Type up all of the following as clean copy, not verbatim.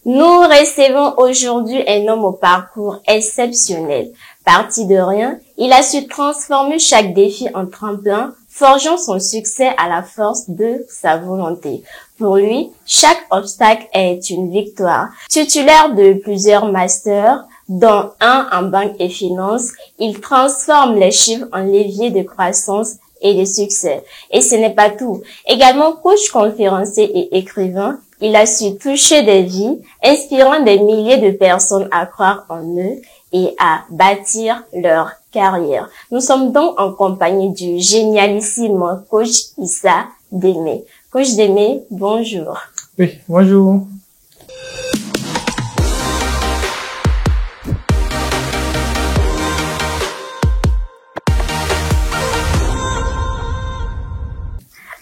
Nous recevons aujourd'hui un homme au parcours exceptionnel. Parti de rien, il a su transformer chaque défi en tremplin, forgeant son succès à la force de sa volonté. Pour lui, chaque obstacle est une victoire. Titulaire de plusieurs masters, dont un en banque et finance, il transforme les chiffres en levier de croissance et de succès. Et ce n'est pas tout. Également coach, conférencier et écrivain, il a su toucher des vies, inspirant des milliers de personnes à croire en eux et à bâtir leur carrière. Nous sommes donc en compagnie du génialissime coach Issa Démé. Coach Démé, bonjour. Oui, bonjour.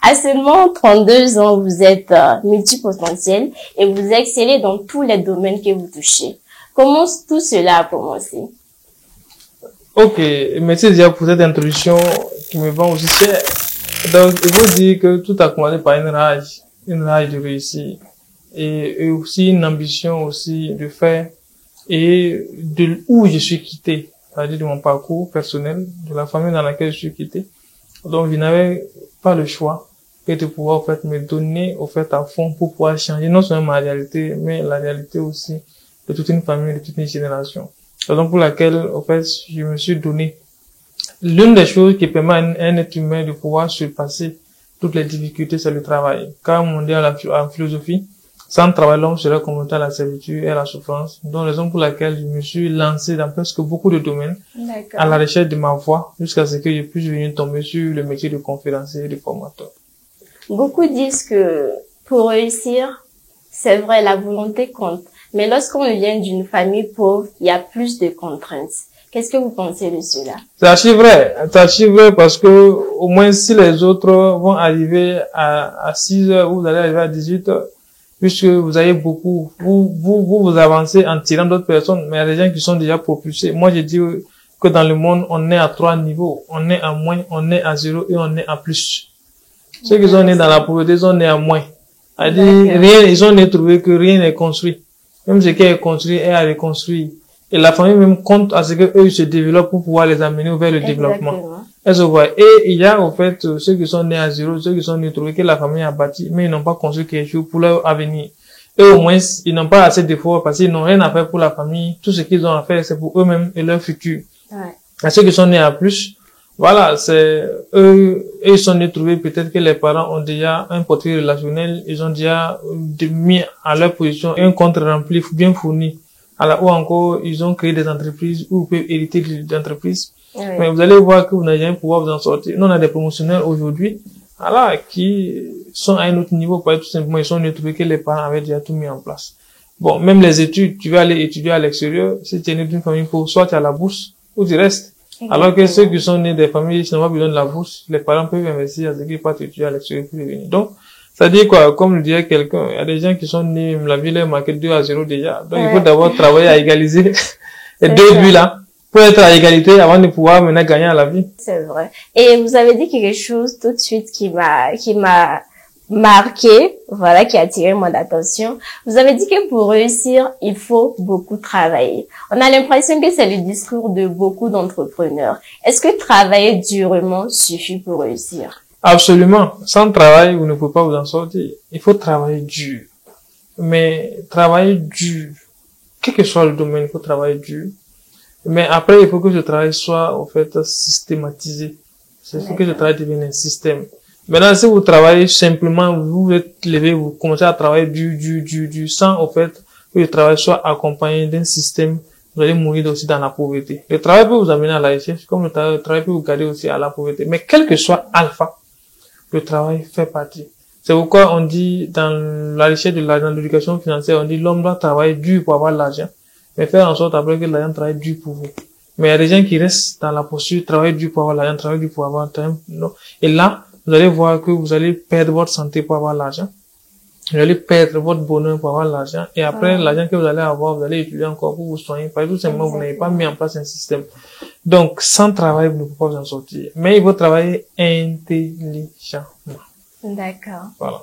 À seulement 32 ans, vous êtes multipotentiel et vous excellez dans tous les domaines que vous touchez. Comment tout cela a commencé? Ok, merci déjà pour cette introduction qui me vend aussi cher. Donc, il faut dire que tout a commencé par une rage de réussir et aussi une ambition aussi de faire et de où je suis quitté, c'est-à-dire de mon parcours personnel, de la famille dans laquelle je suis quitté. Donc, je n'avais pas le choix que de pouvoir, en fait, me donner, au fait, à fond pour pouvoir changer non seulement ma réalité, mais la réalité aussi de toute une famille, de toute une génération. Raison pour laquelle, en fait, je me suis donné l'une des choses qui permet à un être humain de pouvoir surpasser toutes les difficultés, c'est le travail. Car on dit en philosophie, sans travail, l'homme serait confronté à la servitude et à la souffrance. Donc, raison pour laquelle je me suis lancé dans presque beaucoup de domaines à la recherche de ma voie jusqu'à ce que je puisse venir tomber sur le métier de conférencier et de formateur. Beaucoup disent que pour réussir, c'est vrai, la volonté compte. Mais lorsqu'on vient d'une famille pauvre, il y a plus de contraintes. Qu'est-ce que vous pensez de cela? C'est archi vrai parce que au moins si les autres vont arriver à 6 heures, vous allez arriver à 18 heures, puisque vous avez beaucoup, vous avancez en tirant d'autres personnes, mais il y a des gens qui sont déjà propulsés. Moi, je dis que dans le monde, on est à 3 niveaux. On est à moins, on est à 0 et on est à plus. Ceux qui sont nés dans la pauvreté, ils sont nés à moins. C'est-à-dire, ils ont nés trouvé que rien n'est construit. Même ce qui est construit est à reconstruire. Et la famille même compte à ce que eux se développent pour pouvoir les amener vers le développement. Elle se voit. Et il y a, au fait, ceux qui sont nés à 0, ceux qui sont nés trouver que la famille a bâti, mais ils n'ont pas construit quelque chose pour leur avenir. Eux, au moins, ils n'ont pas assez d'efforts parce qu'ils n'ont rien à faire pour la famille. Tout ce qu'ils ont à faire, c'est pour eux-mêmes et leur futur. Ouais. À ceux qui sont nés à plus, voilà, c'est eux, ils sont nés trouver peut-être que les parents ont déjà un portrait relationnel, ils ont déjà mis à leur position un compte rempli, bien fourni. Alors, ou encore, ils ont créé des entreprises ou peuvent hériter d'entreprises. Oui. Mais vous allez voir que vous n'allez jamais pouvoir vous en sortir. Nous, on a des promotionnaires aujourd'hui, voilà, qui sont à un autre niveau, parce que tout simplement, ils sont nés trouver que les parents avaient déjà tout mis en place. Bon, même les études, tu vas aller étudier à l'extérieur, si tu es né d'une famille pauvre, soit tu as la bourse, ou tu restes. Alors que ceux qui sont nés des familles qui n'ont pas besoin de la bourse, les parents peuvent investir à ce qu'ils partent étudier à l'extérieur pour revenir. Donc, ça dit quoi, comme le disait quelqu'un, il y a des gens qui sont nés, la vie leur marquée 2 à 0 déjà. Donc, il faut d'abord travailler à égaliser les deux buts là, pour être à égalité avant de pouvoir maintenant gagner à la vie. C'est vrai. Et vous avez dit quelque chose tout de suite qui m'a marqué, voilà, qui a attiré mon attention. Vous avez dit que pour réussir, il faut beaucoup travailler. On a l'impression que c'est le discours de beaucoup d'entrepreneurs. Est-ce que travailler durement suffit pour réussir? Absolument. Sans travail, vous ne pouvez pas vous en sortir. Il faut travailler dur. Mais travailler dur, quel que soit le domaine, il faut travailler dur. Mais après, il faut que ce travail soit, en fait, systématisé. Il faut que ce travail devienne un système. Maintenant, si vous travaillez simplement, vous êtes levé, vous commencez à travailler du sans, en fait, que le travail soit accompagné d'un système, vous allez mourir aussi dans la pauvreté. Le travail peut vous amener à la richesse, comme le travail peut vous garder aussi à la pauvreté. Mais quel que soit alpha, le travail fait partie. C'est pourquoi on dit, dans la richesse de l'argent, dans l'éducation financière, on dit l'homme doit travailler dur pour avoir l'argent, mais faire en sorte après que l'argent travaille dur pour vous. Mais il y a des gens qui restent dans la posture, travailler dur pour avoir l'argent, travailler dur pour avoir l'argent. Et là, vous allez voir que vous allez perdre votre santé pour avoir l'argent. Vous allez perdre votre bonheur pour avoir l'argent. Et après, l'argent que vous allez avoir, vous allez étudier encore pour vous soigner. Parce que tout simplement, vous n'avez pas mis en place un système. Donc, sans travail, vous ne pouvez pas vous en sortir. Mais il faut travailler intelligemment. D'accord. Voilà.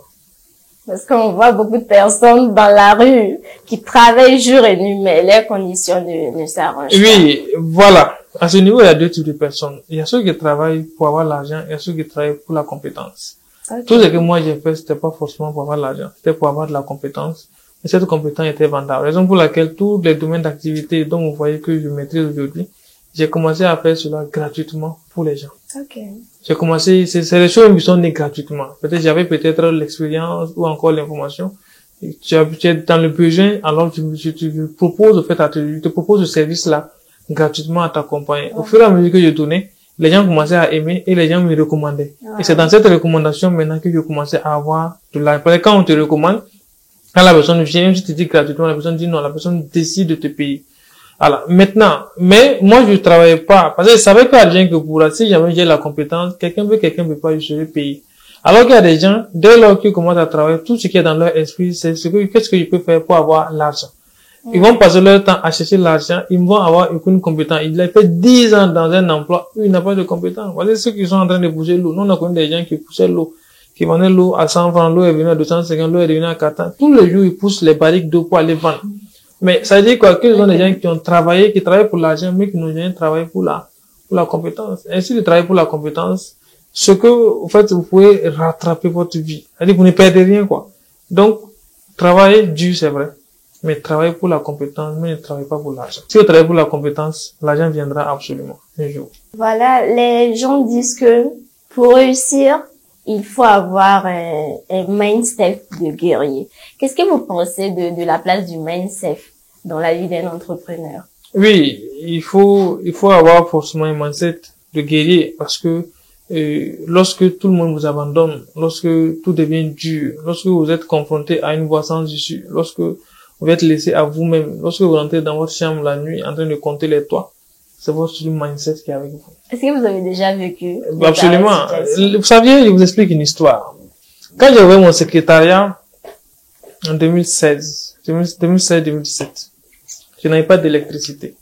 Parce qu'on voit beaucoup de personnes dans la rue qui travaillent jour et nuit, mais les conditions ne s'arrangent pas. Oui, voilà. À ce niveau, il y a deux types de personnes. Il y a ceux qui travaillent pour avoir l'argent, il y a ceux qui travaillent pour la compétence. Okay. Tout ce que moi j'ai fait, c'était pas forcément pour avoir l'argent, c'était pour avoir de la compétence. Et cette compétence était vendable. Raison pour laquelle tous les domaines d'activité dont vous voyez que je maîtrise aujourd'hui, j'ai commencé à faire cela gratuitement pour les gens. Okay. J'ai commencé, c'est les choses qui sont nées gratuitement. Peut-être j'avais peut-être l'expérience ou encore l'information. Tu es dans le besoin, alors je te propose, en fait, je te propose ce service-là gratuitement à t'accompagner. Au fur et à mesure que je donnais, les gens commençaient à aimer et les gens me recommandaient. Et c'est dans cette recommandation maintenant que je commençais à avoir de l'argent. Parce que quand on te recommande, quand la personne vient, même si tu dis gratuitement, la personne dit non, la personne décide de te payer. Alors, maintenant, mais moi je travaillais pas, parce que je savais qu'à rien que pour si jamais j'ai la compétence, quelqu'un peut pas, je serai payé. Alors qu'il y a des gens, dès lors qu'ils commencent à travailler, tout ce qui est dans leur esprit, c'est qu'est-ce que je peux faire pour avoir l'argent. Ils vont passer leur temps à chercher l'argent, ils vont avoir aucune compétence. Il a fait 10 ans dans un emploi, il n'a pas de compétence. Voilà ceux qui sont en train de pousser l'eau. Nous, on a connu des gens qui poussaient l'eau, qui vendaient l'eau à 100 francs, l'eau est venue à 250, l'eau est venue à 400. Tous les jours, ils poussent les barriques d'eau pour aller vendre. Mais ça veut dire quoi? Que ce sont des gens qui ont travaillé, qui travaillent pour l'argent, mais qui n'ont jamais travaillé pour la compétence. Ainsi, de travailler pour la compétence, ce que, en fait, vous pouvez rattraper votre vie. C'est-à-dire, vous ne perdez rien, quoi. Donc, travailler dur, c'est vrai. Mais travaillez pour la compétence, mais ne travaillez pas pour l'argent. Si vous travaillez pour la compétence, l'argent viendra absolument, un jour. Voilà, les gens disent que pour réussir, il faut avoir un mindset de guerrier. Qu'est-ce que vous pensez de la place du mindset dans la vie d'un entrepreneur? Oui, il faut avoir forcément un mindset de guerrier parce que lorsque tout le monde vous abandonne, lorsque tout devient dur, lorsque vous êtes confronté à une voie sans issue, lorsque vous êtes laissé à vous-même, lorsque vous rentrez dans votre chambre la nuit en train de compter les toits, c'est votre mindset qui est avec vous. Est-ce que vous avez déjà vécu? Absolument. Vous saviez, je vous explique une histoire. Quand j'ai ouvert mon secrétariat en 2016-2017, je n'avais pas d'électricité.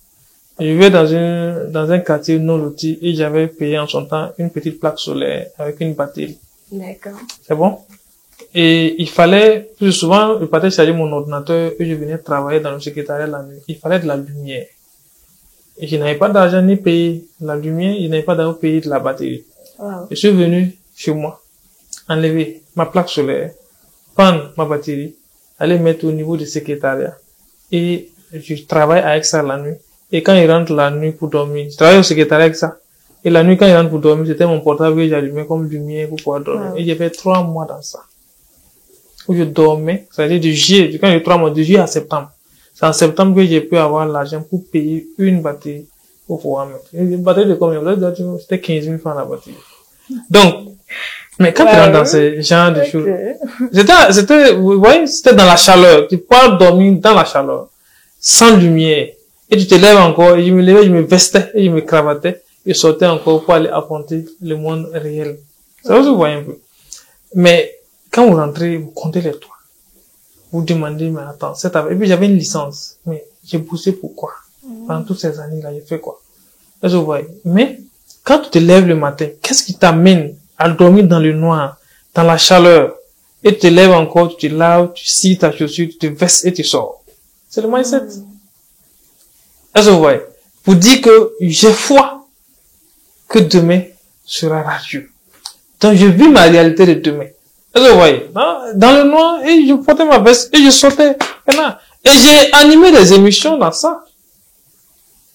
Je vivais dans un quartier non loti et j'avais payé en son temps une petite plaque solaire avec une batterie. D'accord. C'est bon? Et il fallait, plus souvent, je partais charger mon ordinateur et je venais travailler dans le secrétariat la nuit. Il fallait de la lumière. Et je n'avais pas d'argent ni payer la lumière, je n'avais pas d'argent pour payer de la batterie. Wow. Je suis venu chez moi, enlever ma plaque solaire, prendre ma batterie, aller mettre au niveau du secrétariat. Et je travaille avec ça la nuit. Et quand il rentre la nuit pour dormir, je travaille au secrétariat avec ça. Et la nuit, quand il rentre pour dormir, c'était mon portable que j'allumais comme lumière pour pouvoir dormir. Wow. Et j'ai fait 3 mois dans ça. Où je dormais, c'est-à-dire de juillet, quand j'ai 3 mois, de juillet à septembre. C'est en septembre que j'ai pu avoir l'argent pour payer une batterie pour pouvoir mettre. Une batterie de combien? C'était 15 000 francs la batterie. Donc, mais quand tu rentres dans ce genre de choses, vous voyez, c'était dans la chaleur. Tu peux dormir dans la chaleur, sans lumière. Et tu te lèves encore, et je me levais, je me vestais, et je me cravatais, et sortais encore pour aller affronter le monde réel. Ça vous voyez un peu. Mais, quand vous rentrez, vous comptez les toits. Vous demandez, mais attends, et puis j'avais une licence. Mais j'ai poussé pourquoi? Pendant toutes ces années-là, j'ai fait quoi? Là, je vois. Mais, quand tu te lèves le matin, qu'est-ce qui t'amène à dormir dans le noir, dans la chaleur? Et tu te lèves encore, tu te laves, tu scies ta chaussure, tu te vestes et tu sors. C'est le mindset. Là, je vois. Pour dire que j'ai foi que demain sera radieux. Donc, je vis ma réalité de demain. Vous voyez, dans le noir, et je portais ma veste, et je sortais, et j'ai animé des émissions dans ça.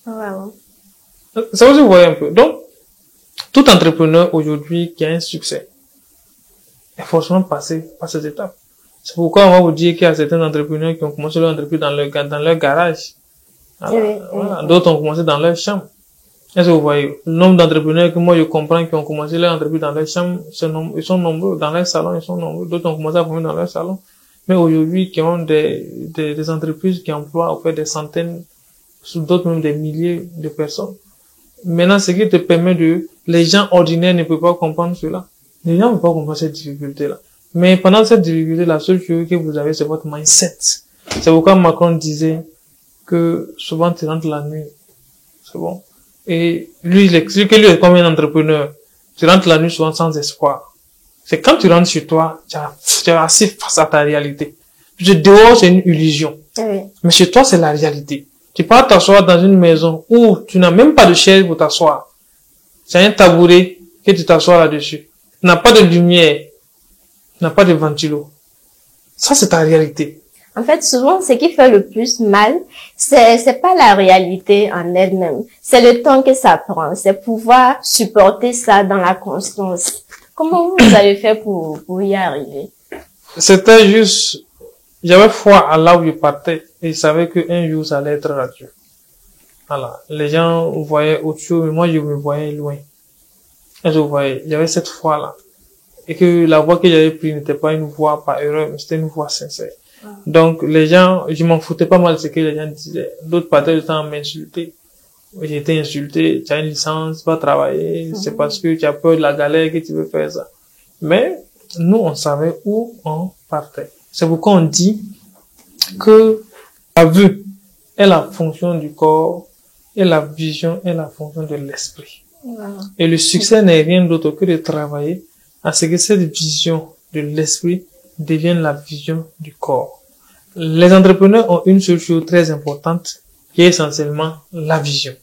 Wow. Ça vous voyez un peu. Donc, tout entrepreneur aujourd'hui qui a un succès est forcément passé par cette étape. C'est pourquoi on va vous dire qu'il y a certains entrepreneurs qui ont commencé leur entreprise dans leur garage. Voilà. D'autres ont commencé dans leur chambre. Est-ce que vous voyez, le nombre d'entrepreneurs que moi je comprends qui ont commencé leur entreprise dans leur chambre, ils sont nombreux, dans leur salon, ils sont nombreux, d'autres ont commencé à former dans leur salon, mais aujourd'hui, qui ont des entreprises qui emploient, en fait, des centaines, d'autres même des milliers de personnes. Maintenant, ce qui te permet les gens ordinaires ne peuvent pas comprendre cela. Les gens ne peuvent pas comprendre cette difficulté-là. Mais pendant cette difficulté, la seule chose que vous avez, c'est votre mindset. C'est pourquoi Macron disait que souvent tu rentres la nuit. C'est bon? Et lui, il explique que lui est comme un entrepreneur. Tu rentres la nuit souvent sans espoir. C'est quand tu rentres chez toi, tu es assis face à ta réalité. Dehors, c'est une illusion. Oui. Mais chez toi, c'est la réalité. Tu pars t'asseoir dans une maison où tu n'as même pas de chaise pour t'asseoir. C'est un tabouret que tu t'assois là-dessus. Tu n'as pas de lumière. Tu n'as pas de ventilo. Ça, c'est ta réalité. En fait, souvent, ce qui fait le plus mal, c'est pas la réalité en elle-même. C'est le temps que ça prend. C'est pouvoir supporter ça dans la constance. Comment vous avez fait pour y arriver? C'était juste, j'avais foi à là où je partais et je savais qu'un jour ça allait être radieux. Voilà. Les gens voyaient autre chose, mais moi je me voyais loin. Et je voyais, j'avais cette foi-là. Et que la voie que j'avais prise n'était pas une voie par erreur, mais c'était une voie sincère. Donc, les gens, je m'en foutais pas mal de ce que les gens disaient. D'autres partaient le temps à m'insulter. J'ai été insulté, tu as une licence, va travailler, c'est parce que tu as peur de la galère que tu veux faire ça. Mais, nous, on savait où on partait. C'est pourquoi on dit que la vue est la fonction du corps et la vision est la fonction de l'esprit. Et le succès n'est rien d'autre que de travailler à ce que cette vision de l'esprit devienne la vision du corps. Les entrepreneurs ont une seule chose très importante qui est essentiellement la vision.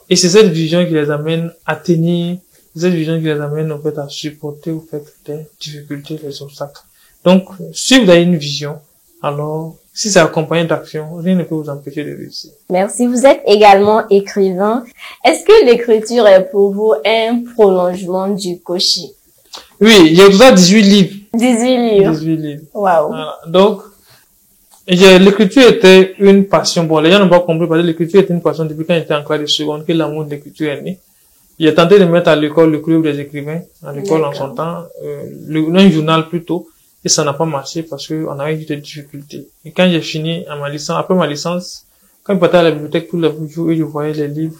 Et c'est cette vision qui les amène à tenir, cette vision qui les amène en fait à supporter au fait des difficultés, des obstacles. Donc, si vous avez une vision, alors si c'est accompagné d'action, rien ne peut vous empêcher de réussir. Merci. Vous êtes également écrivain. Est-ce que l'écriture est pour vous un prolongement du coaching? Oui, j'ai déjà 18 livres. 18 livres. 18 livres. Waouh. Voilà. Donc, l'écriture était une passion. Bon, les gens n'ont pas compris parce que l'écriture était une passion depuis quand j'étais en classe de seconde que l'amour de l'écriture est né. J'ai tenté de mettre à l'école le club des écrivains, à l'école en son temps, un journal plutôt, et ça n'a pas marché parce que on avait eu des difficultés. Et quand j'ai fini à ma licence, après ma licence, quand je partais à la bibliothèque tous les jours et je voyais les livres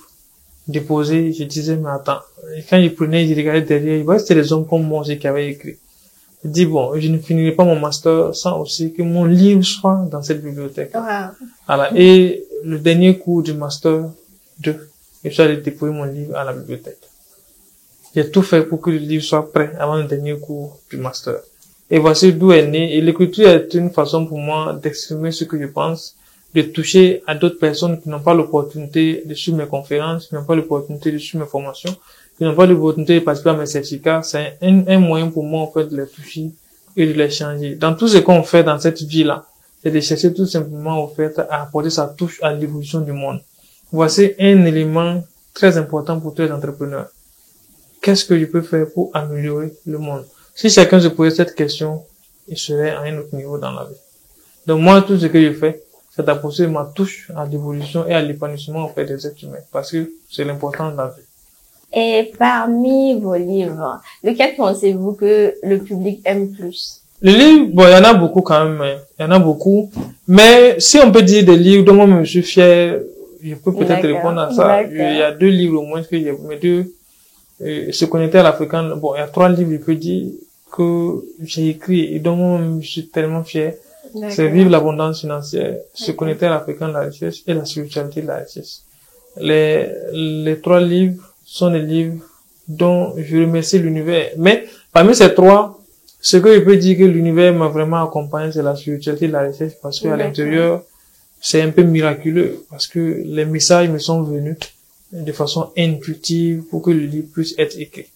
déposés, je disais, mais attends. Et quand je prenais, je regardais derrière, je voyais que c'était des hommes comme moi aussi qui avaient écrit. Je dis, bon, je ne finirai pas mon master sans aussi que mon livre soit dans cette bibliothèque. Wow. Voilà. Et le dernier cours du master 2, je suis allé déposer mon livre à la bibliothèque. J'ai tout fait pour que le livre soit prêt avant le dernier cours du master. Et voici d'où est né. Et l'écriture est une façon pour moi d'exprimer ce que je pense, de toucher à d'autres personnes qui n'ont pas l'opportunité de suivre mes conférences, qui n'ont pas l'opportunité de suivre mes formations, qui n'ont pas l'opportunité de participer à mes certificats. C'est un moyen pour moi, en fait, de les toucher et de les changer. Dans tout ce qu'on fait dans cette vie-là, c'est de chercher tout simplement, au fait, à apporter sa touche à l'évolution du monde. Voici un élément très important pour tous les entrepreneurs. Qu'est-ce que je peux faire pour améliorer le monde? Si chacun se posait cette question, il serait à un autre niveau dans la vie. Donc moi, tout ce que je fais, c'est d'apporter ma touche à l'évolution et à l'épanouissement, au fait, des êtres humains. Parce que c'est l'important de la vie. Et parmi vos livres, lequel pensez-vous que le public aime plus? Les livres, bon, il y en a beaucoup quand même, hein. Il y en a beaucoup. Mais si on peut dire des livres dont moi je suis fier, je peux peut-être répondre à ça. Il y a 2 livres au moins que j'ai, mes 2, se connecter à l'Africain. Bon, il y a 3 livres, je peux dire, que j'ai écrit et dont moi je suis tellement fier. C'est Vivre l'abondance financière, se connecter à l'Africain de la richesse et la spiritualité de la richesse. Les 3 livres sont des livres dont je remercie l'univers. Mais parmi ces 3, ce que je peux dire que l'univers m'a vraiment accompagné, c'est la spiritualité de la richesse, parce que à l'intérieur, c'est un peu miraculeux, parce que les messages me sont venus de façon intuitive pour que le livre puisse être écrit.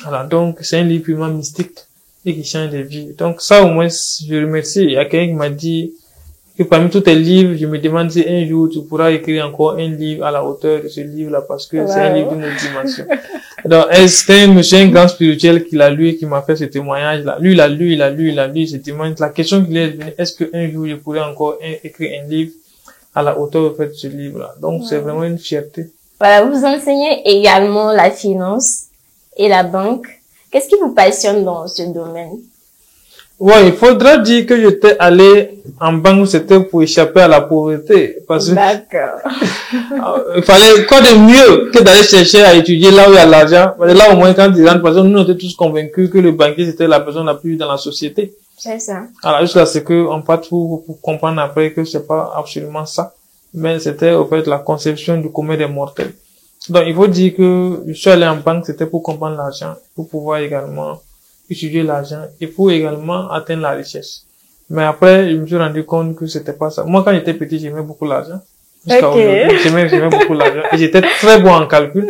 Voilà, donc c'est un livre purement mystique et qui change des vies. Donc ça, au moins, je remercie. Il y a quelqu'un qui m'a dit que parmi tous tes livres, je me demande si un jour tu pourras écrire encore un livre à la hauteur de ce livre-là, parce que c'est un livre d'une autre dimension. Donc, c'était un grand spirituel qui l'a lu et qui m'a fait ce témoignage-là. Lui, il a lu ce témoignage. La question qu'il est venue, est-ce qu'un jour je pourrais encore écrire un livre à la hauteur, en fait, de ce livre-là? Donc, c'est vraiment une fierté. Voilà, vous enseignez également la finance et la banque. Qu'est-ce qui vous passionne dans ce domaine? Ouais, il faudra dire que j'étais allé en banque, c'était pour échapper à la pauvreté. Parce que il fallait quoi de mieux que d'aller chercher à étudier là où il y a l'argent. Là, au moins, quand ils rentrent, parce que nous, on était tous convaincus que le banquier, c'était la personne la plus dans la société. C'est ça. Alors, jusqu'à ce qu'on parte pour comprendre après que c'est pas absolument ça. Mais c'était, au fait, la conception du commun des mortels. Donc, il faut dire que je suis allé en banque, c'était pour comprendre l'argent, pour pouvoir également étudier l'argent et pour également atteindre la richesse. Mais après, je me suis rendu compte que c'était pas ça. Moi, quand j'étais petit, j'aimais beaucoup l'argent. Jusqu'à aujourd'hui, j'aimais beaucoup l'argent. Et j'étais très bon en calcul.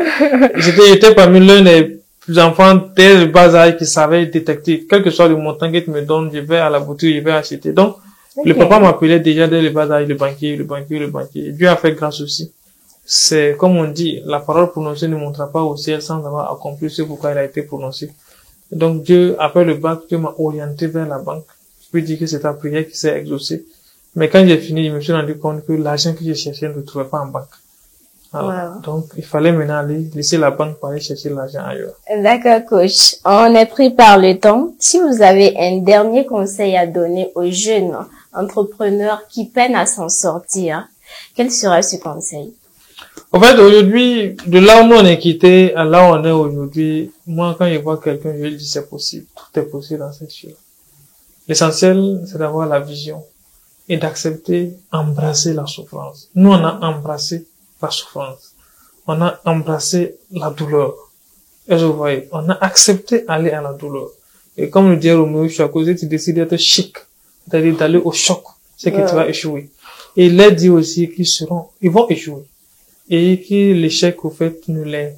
J'étais parmi l'un des enfants dès le bas âge qui savaient détecter. Quel que soit le montant qu'il me donne, je vais à la boutique, je vais acheter. Donc, le papa m'appelait déjà dès le bas âge le banquier, le banquier, le banquier. Dieu a fait grâce aussi. C'est, comme on dit, la parole prononcée ne montera pas au ciel sans avoir accompli ce pourquoi elle a été prononcée. Et donc, Dieu, après le bac, Dieu m'a orienté vers la banque. Je peux dire que c'est ta prière qui s'est exaucée. Mais quand j'ai fini, je me suis rendu compte que l'argent que je cherchais ne le trouvais pas en banque. Voilà. Wow. Donc, il fallait maintenant aller laisser la banque pour aller chercher l'argent ailleurs. D'accord, coach. On est pris par le temps. Si vous avez un dernier conseil à donner aux jeunes entrepreneurs qui peinent à s'en sortir, quel serait ce conseil? En fait, aujourd'hui, de là où on est quitté à là où on est aujourd'hui, moi, quand je vois quelqu'un, je lui dis c'est possible. Tout est possible dans cette chose. L'essentiel, c'est d'avoir la vision et d'accepter, embrasser la souffrance. Nous, on a embrassé la souffrance. On a embrassé la douleur. Et je voyais, on a accepté aller à la douleur. Et comme le dit Roméo Choiseul, tu décides d'être chic, c'est-à-dire d'aller au choc, c'est que tu vas échouer. Et il leur dit aussi ils vont échouer. Et que l'échec, au fait, ne les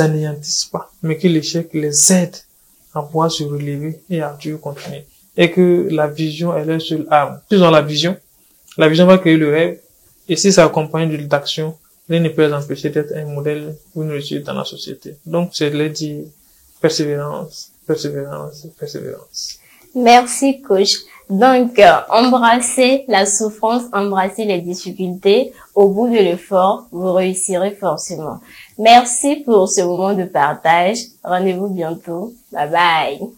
anéantisse pas, mais que l'échec les aide à pouvoir se relever et à toujours continuer. Et que la vision est leur seule arme. S'ils ont la vision va créer le rêve, et si ça accompagne d'action, rien ne peut les empêcher d'être un modèle ou une réussite dans la société. Donc, c'est leur dire persévérance, persévérance, persévérance. Merci, coach. Donc, embrassez la souffrance, embrassez les difficultés. Au bout de l'effort, vous réussirez forcément. Merci pour ce moment de partage. Rendez-vous bientôt. Bye bye.